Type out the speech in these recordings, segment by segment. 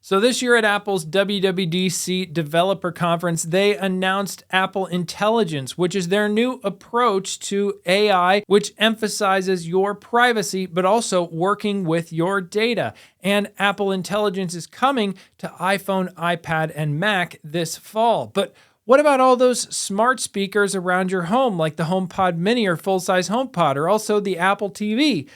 So this year at Apple's WWDC Developer Conference, they announced Apple Intelligence, which is their new approach to AI, which emphasizes your privacy, but also working with your data. And Apple Intelligence is coming to iPhone, iPad, and Mac this fall. But what about all those smart speakers around your home, like the HomePod Mini or full-size HomePod, or also the Apple TV?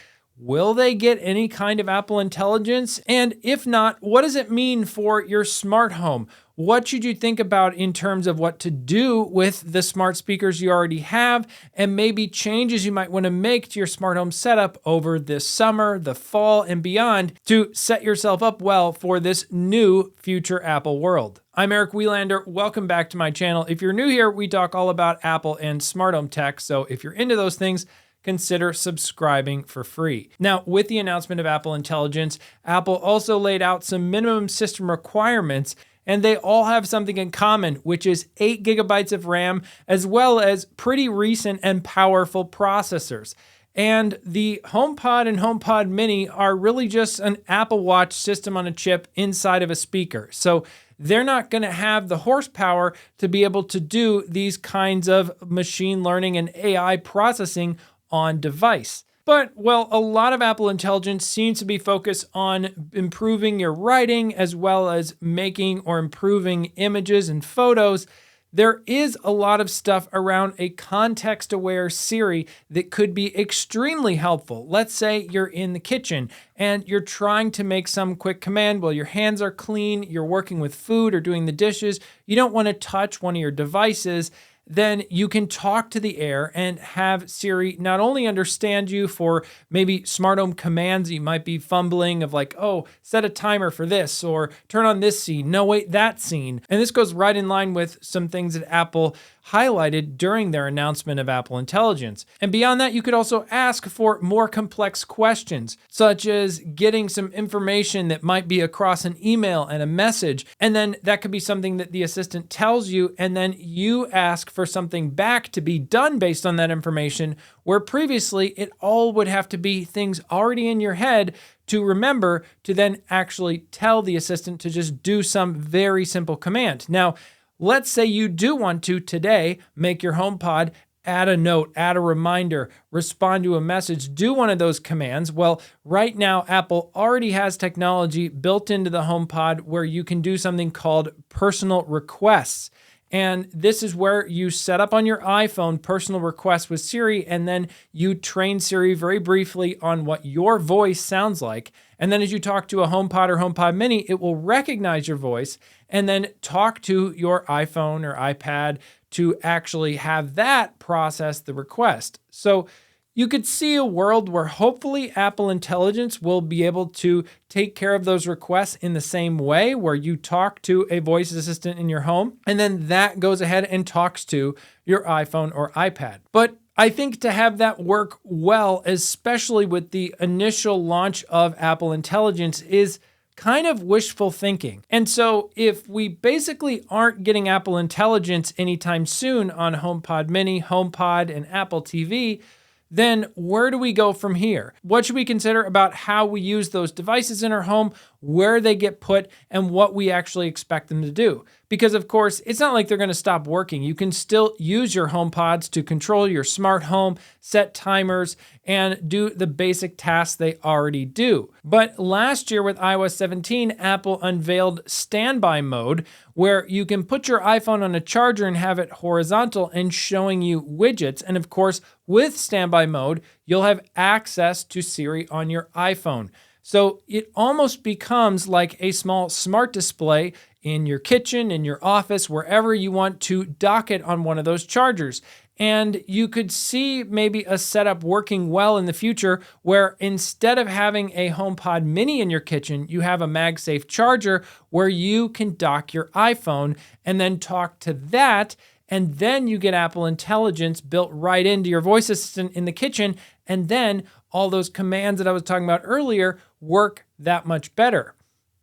Will they get any kind of Apple Intelligence? And if not, what does it mean for your smart home? What should you think about in terms of what to do with the smart speakers you already have, and maybe changes you might want to make to your smart home setup over this summer, the fall, and beyond to set yourself up well for this new future Apple world? I'm Eric Welander. Welcome back to my channel. If you're new here, we talk all about Apple and smart home tech. So if you're into those things, consider subscribing for free. Now, with the announcement of Apple Intelligence, Apple also laid out some minimum system requirements, and they all have something in common, which is 8 gigabytes of RAM, as well as pretty recent and powerful processors. And the HomePod and HomePod Mini are really just an Apple Watch system on a chip inside of a speaker. So they're not going to have the horsepower to be able to do these kinds of machine learning and AI processing on device. But, well, a lot of Apple Intelligence seems to be focused on improving your writing as well as making or improving images and photos. There is a lot of stuff around a context-aware Siri that could be extremely helpful. Let's say you're in the kitchen and you're trying to make some quick command while your hands are clean, you're working with food or doing the dishes, you don't want to touch one of your devices. Then you can talk to the Air and have Siri not only understand you for maybe smart home commands you might be fumbling of like, oh, set a timer for this, or turn on this scene, no, wait, that scene. And this goes right in line with some things that Apple highlighted during their announcement of Apple Intelligence. And beyond that, you could also ask for more complex questions, such as getting some information that might be across an email and a message. And then that could be something that the assistant tells you, and then you ask for something back to be done based on that information, where previously it all would have to be things already in your head to remember to then actually tell the assistant to just do some very simple command. Now, let's say you do want to today make your HomePod add a note, add a reminder, respond to a message, do one of those commands. Well, right now, Apple already has technology built into the HomePod where you can do something called personal requests. And this is where you set up on your iPhone personal requests with Siri, and then you train Siri very briefly on what your voice sounds like. And then as you talk to a HomePod or HomePod Mini, it will recognize your voice and then talk to your iPhone or iPad to actually have that process the request. So you could see a world where hopefully Apple Intelligence will be able to take care of those requests in the same way, where you talk to a voice assistant in your home, and then that goes ahead and talks to your iPhone or iPad. But I think to have that work well, especially with the initial launch of Apple Intelligence, is kind of wishful thinking. And so if we basically aren't getting Apple Intelligence anytime soon on HomePod Mini, HomePod, and Apple TV, then where do we go from here? What should we consider about how we use those devices in our home, where they get put, and what we actually expect them to do? Because of course, it's not like they're going to stop working. You can still use your HomePods to control your smart home, set timers, and do the basic tasks they already do. But last year with iOS 17, Apple unveiled standby mode, where you can put your iPhone on a charger and have it horizontal and showing you widgets. And of course, with standby mode, you'll have access to Siri on your iPhone. So it almost becomes like a small smart display in your kitchen, in your office, wherever you want to dock it on one of those chargers. And you could see maybe a setup working well in the future where instead of having a HomePod Mini in your kitchen, you have a MagSafe charger where you can dock your iPhone and then talk to that. And then you get Apple Intelligence built right into your voice assistant in the kitchen. And then all those commands that I was talking about earlier work that much better.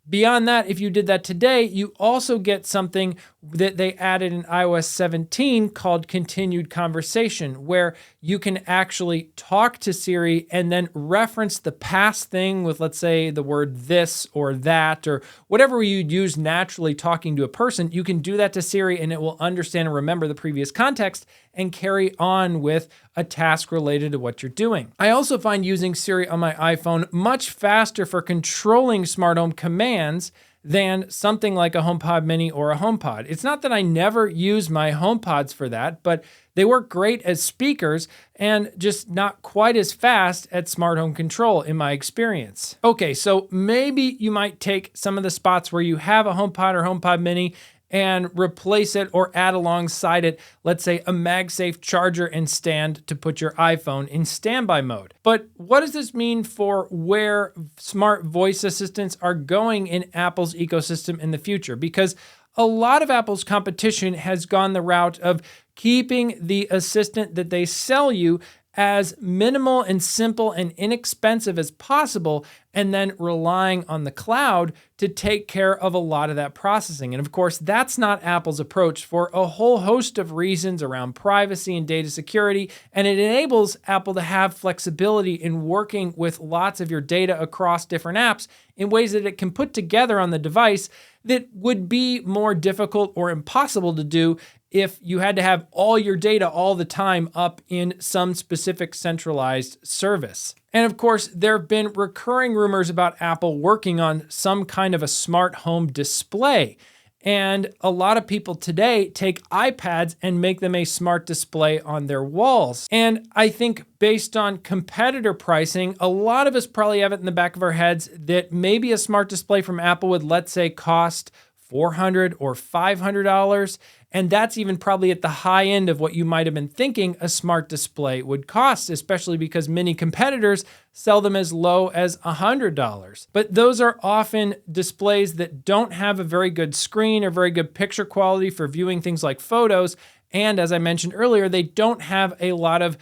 Beyond that, if you did that today, you also get something that they added in iOS 17 called continued conversation, where you can actually talk to Siri and then reference the past thing with, let's say, the word this or that, or whatever you'd use naturally talking to a person. You can do that to Siri and it will understand and remember the previous context and carry on with a task related to what you're doing. I also find using Siri on my iPhone much faster for controlling smart home commands than something like a HomePod Mini or a HomePod. It's not that I never use my HomePods for that, but they work great as speakers and just not quite as fast at smart home control in my experience. Okay, so maybe you might take some of the spots where you have a HomePod or HomePod Mini and replace it or add alongside it, let's say, a MagSafe charger and stand to put your iPhone in standby mode. But what does this mean for where smart voice assistants are going in Apple's ecosystem in the future? Because a lot of Apple's competition has gone the route of keeping the assistant that they sell you as minimal and simple and inexpensive as possible, and then relying on the cloud to take care of a lot of that processing. And of course, that's not Apple's approach for a whole host of reasons around privacy and data security, and it enables Apple to have flexibility in working with lots of your data across different apps in ways that it can put together on the device that would be more difficult or impossible to do if you had to have all your data all the time up in some specific centralized service. And of course, there have been recurring rumors about Apple working on some kind of a smart home display. And a lot of people today take iPads and make them a smart display on their walls. And I think based on competitor pricing, a lot of us probably have it in the back of our heads that maybe a smart display from Apple would, let's say, cost $400 or $500. And that's even probably at the high end of what you might have been thinking a smart display would cost, especially because many competitors sell them as low as $100. But those are often displays that don't have a very good screen or very good picture quality for viewing things like photos. And as I mentioned earlier, they don't have a lot of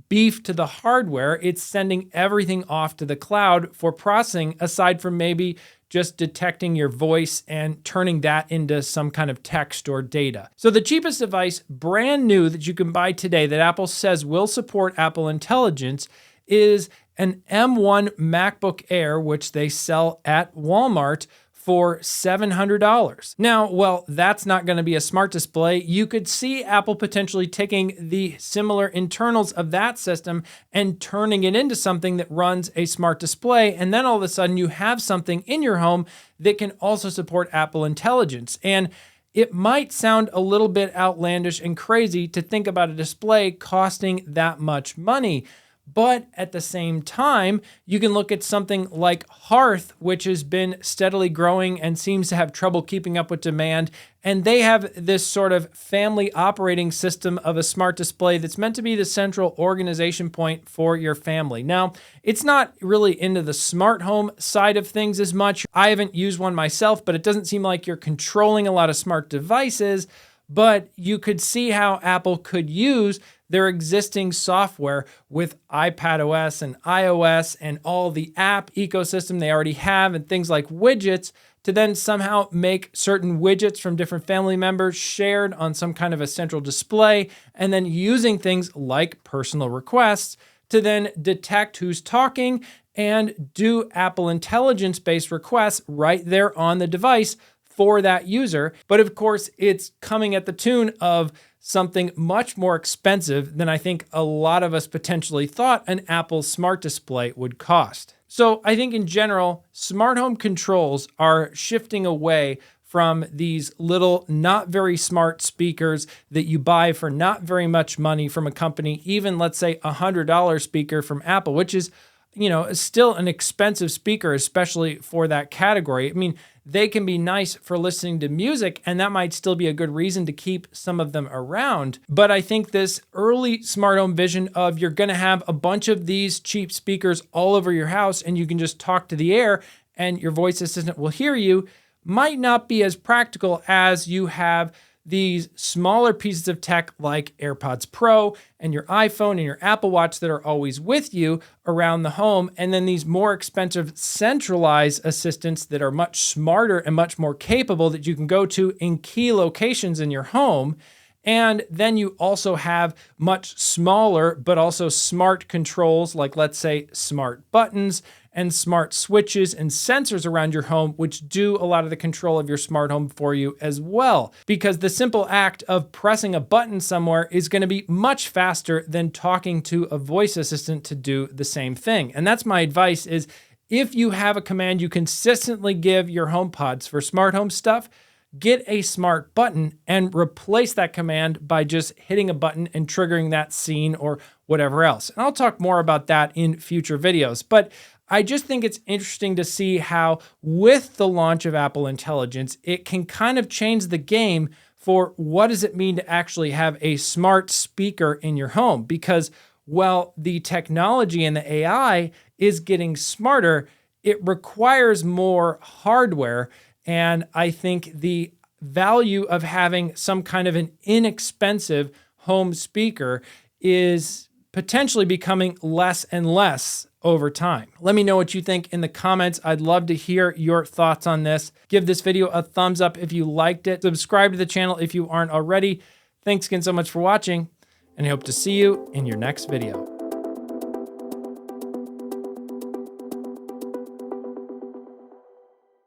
beef to the hardware. It's sending everything off to the cloud for processing, aside from maybe just detecting your voice and turning that into some kind of text or data. So the cheapest device, brand new, that you can buy today that Apple says will support Apple Intelligence is an M1 MacBook Air, which they sell at Walmart for $700. Now, well, that's not going to be a smart display. You could see Apple potentially taking the similar internals of that system and turning it into something that runs a smart display. And then all of a sudden you have something in your home that can also support Apple Intelligence. And it might sound a little bit outlandish and crazy to think about a display costing that much money. But at the same time, you can look at something like Hearth, which has been steadily growing and seems to have trouble keeping up with demand. And they have this sort of family operating system of a smart display that's meant to be the central organization point for your family. Now, it's not really into the smart home side of things as much. I haven't used one myself, but it doesn't seem like you're controlling a lot of smart devices. But you could see how Apple could use their existing software with iPadOS and iOS and all the app ecosystem they already have and things like widgets to then somehow make certain widgets from different family members shared on some kind of a central display, and then using things like personal requests to then detect who's talking and do Apple Intelligence-based requests right there on the device for that user. But of course, it's coming at the tune of something much more expensive than I think a lot of us potentially thought an Apple smart display would cost. So I think in general, smart home controls are shifting away from these little, not very smart speakers that you buy for not very much money from a company, even let's say $100 speaker from Apple, which is, still an expensive speaker, especially for that category. I mean, they can be nice for listening to music, and that might still be a good reason to keep some of them around. But I think this early smart home vision of you're going to have a bunch of these cheap speakers all over your house and you can just talk to the air and your voice assistant will hear you might not be as practical as you have these smaller pieces of tech like AirPods Pro and your iPhone and your Apple Watch that are always with you around the home, and then these more expensive centralized assistants that are much smarter and much more capable that you can go to in key locations in your home. And then you also have much smaller, but also smart controls, like let's say smart buttons and smart switches and sensors around your home, which do a lot of the control of your smart home for you as well. Because the simple act of pressing a button somewhere is going to be much faster than talking to a voice assistant to do the same thing. And that's my advice is if you have a command you consistently give your HomePods for smart home stuff, get a smart button and replace that command by just hitting a button and triggering that scene or whatever else. And I'll talk more about that in future videos. But I just think it's interesting to see how with the launch of Apple Intelligence, it can kind of change the game for what does it mean to actually have a smart speaker in your home? Because while the technology and the AI is getting smarter, it requires more hardware. And I think the value of having some kind of an inexpensive home speaker is potentially becoming less and less over time. Let me know what you think in the comments. I'd love to hear your thoughts on this. Give this video a thumbs up if you liked it. Subscribe to the channel if you aren't already. Thanks again so much for watching, and I hope to see you in your next video.